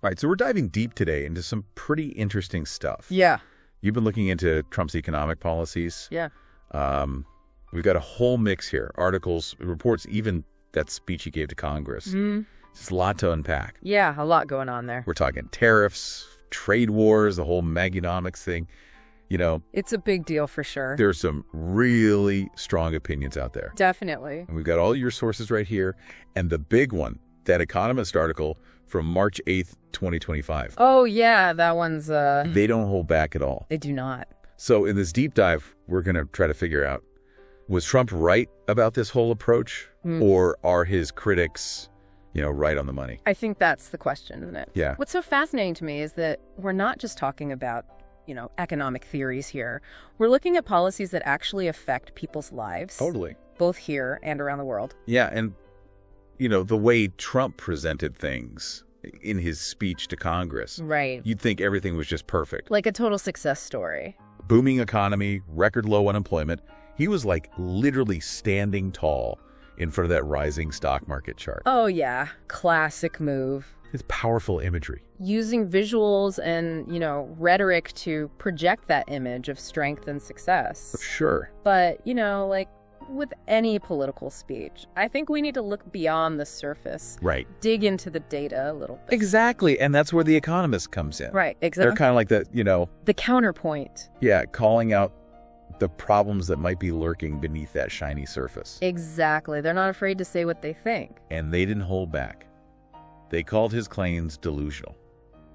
All right, so we're diving deep today into some pretty interesting stuff. Yeah. You've been looking into Trump's economic policies. Yeah. We've got a whole mix here. Articles, reports, even that speech he gave to Congress. It's a lot to unpack. Yeah, a lot going on there. We're talking tariffs, trade wars, the whole Maganomics thing. You know, It's a big deal for sure. there's some really strong opinions out there. Definitely. And we've got all your sources right here. And the big one, that Economist article from March 8th, 2025. Oh, yeah, that one's, They don't hold back at all. they do not. So in this deep dive, we're going to try to figure out, was Trump right about this whole approach? Or are his critics, right on the money? I think that's the question, isn't it? Yeah. What's so fascinating to me is that we're not just talking about, economic theories here. We're looking at policies that actually affect people's lives. Totally. Both here and around the world. Yeah, and, the way Trump presented things in his speech to Congress, Right. you'd think everything was just perfect. Like a total success story. Booming economy, record low unemployment. He was like literally standing tall in front of that rising stock market chart. Oh, yeah. Classic move. It's powerful imagery. Using visuals and, rhetoric to project that image of strength and success. Sure. But, like with any political speech, I think we need to look beyond the surface. Right. Dig into the data a little bit. Exactly. And that's where the Economist comes in. Right, They're exactly. kind of like The counterpoint. calling out the problems that might be lurking beneath that shiny surface. Exactly. They're not afraid to say what they think. And they didn't hold back. They called his claims delusional.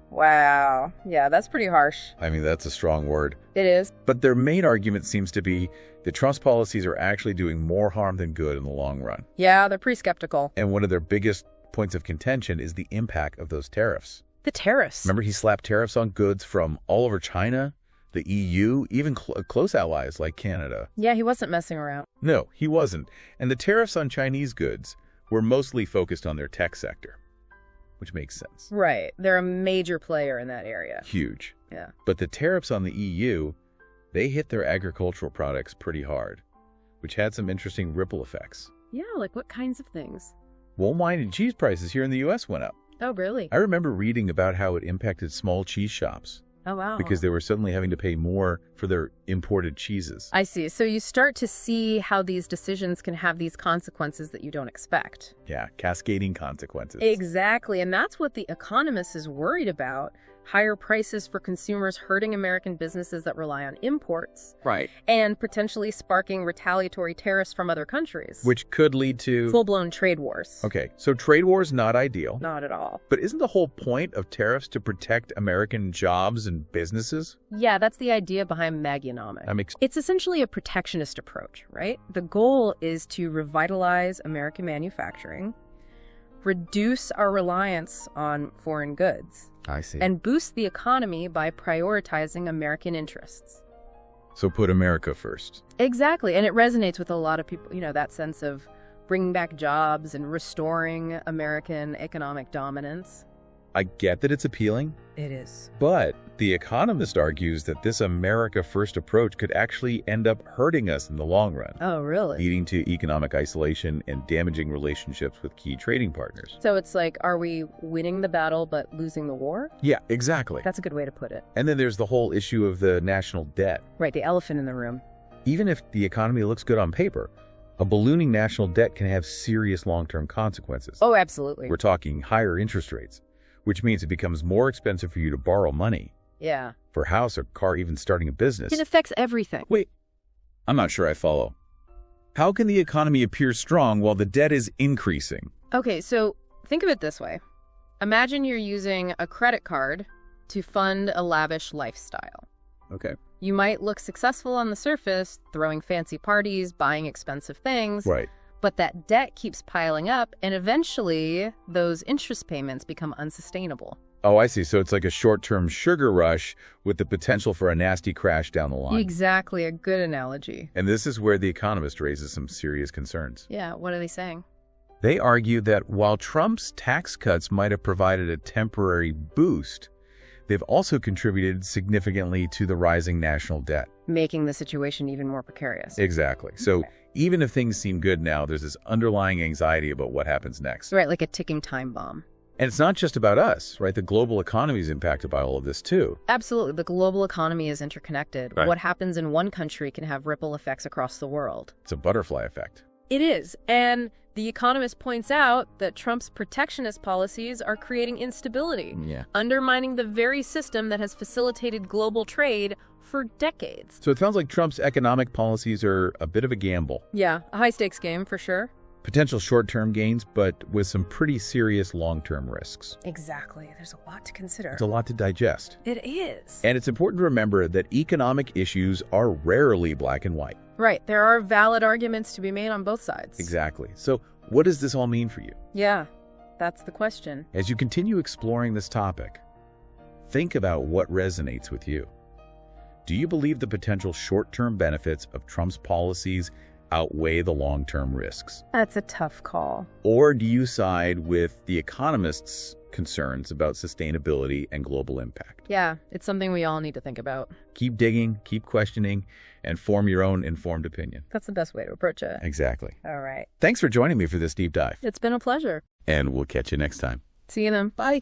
Wow. Yeah, that's pretty harsh. I mean, that's a strong word. It is. But their main argument seems to be that Trump's policies are actually doing more harm than good in the long run. Yeah, they're pretty skeptical. And one of their biggest points of contention is the impact of those tariffs. The tariffs. Remember, he slapped tariffs on goods from all over China, the EU, even close allies like Canada. Yeah, he wasn't messing around. No, he wasn't. And the tariffs on Chinese goods were mostly focused on their tech sector, which makes sense. Right. They're a major player in that area. Huge. Yeah. But the tariffs on the EU, they hit their agricultural products pretty hard, which had some interesting ripple effects. Yeah, like what kinds of things? Well, wine and cheese prices here in the U.S. went up. Oh, really? I remember reading about how it impacted small cheese shops Oh, wow. because they were suddenly having to pay more for their imported cheeses. I see. So you start to see how these decisions can have these consequences that you don't expect. Yeah, cascading consequences. Exactly. And that's what The Economist is worried about. Higher prices for consumers hurting American businesses that rely on imports. Right. And potentially sparking retaliatory tariffs from other countries. Which could lead to... Full-blown trade wars. Okay, so trade wars, not ideal. Not at all. But isn't the whole point of tariffs to protect American jobs and businesses? Yeah, that's the idea behind Maganomics. It's essentially a protectionist approach, right? The goal is to revitalize American manufacturing, reduce our reliance on foreign goods, I see. and boost the economy by prioritizing American interests. So put America first. Exactly. And it resonates with a lot of people, that sense of bringing back jobs and restoring American economic dominance. I get that it's appealing, It is. but The Economist argues that this America first approach could actually end up hurting us in the long run, Oh, really? leading to economic isolation and damaging relationships with key trading partners. So it's like, are we winning the battle but losing the war? Yeah, exactly. That's a good way to put it. And then there's the whole issue of the national debt. Right, the elephant in the room. Even if the economy looks good on paper, a ballooning national debt can have serious long-term consequences. Oh, absolutely. We're talking higher interest rates, which means it becomes more expensive for you to borrow money Yeah. for a house or car, even starting a business. It affects everything. Wait, I'm not sure I follow. How can the economy appear strong while the debt is increasing? Okay, so think of it this way. Imagine you're using a credit card to fund a lavish lifestyle. Okay. You might look successful on the surface, throwing fancy parties, buying expensive things. Right. But that debt keeps piling up, and eventually those interest payments become unsustainable. Oh, I see. So it's like a short-term sugar rush with the potential for a nasty crash down the line. Exactly, a good analogy. And this is where The Economist raises some serious concerns. Yeah, what are they saying? They argue that while Trump's tax cuts might have provided a temporary boost, they've also contributed significantly to the rising national debt. Making the situation even more precarious. Exactly. So even if things seem good now, there's this underlying anxiety about what happens next. Right, like a ticking time bomb. And it's not just about us, right? The global economy is impacted by all of this, too. Absolutely. The global economy is interconnected. Right. What happens in one country can have ripple effects across the world. It's a butterfly effect. It is. And The Economist points out that Trump's protectionist policies are creating instability, undermining the very system that has facilitated global trade for decades. So it sounds like Trump's economic policies are a bit of a gamble. Yeah, a high-stakes game for sure. Potential short-term gains, but with some pretty serious long-term risks. Exactly. There's a lot to consider. It's a lot to digest. It is. And it's important to remember that economic issues are rarely black and white. Right. There are valid arguments to be made on both sides. Exactly. So what does this all mean for you? Yeah, that's the question. As you continue exploring this topic, think about what resonates with you. Do you believe the potential short-term benefits of Trump's policies outweigh the long-term risks? That's a tough call. Or do you side with the economists' concerns about sustainability and global impact? Yeah, it's something we all need to think about. Keep digging, keep questioning, and form your own informed opinion. That's the best way to approach it. Exactly. All right. Thanks for joining me for this deep dive. It's been a pleasure. And we'll catch you next time. See you then. Bye.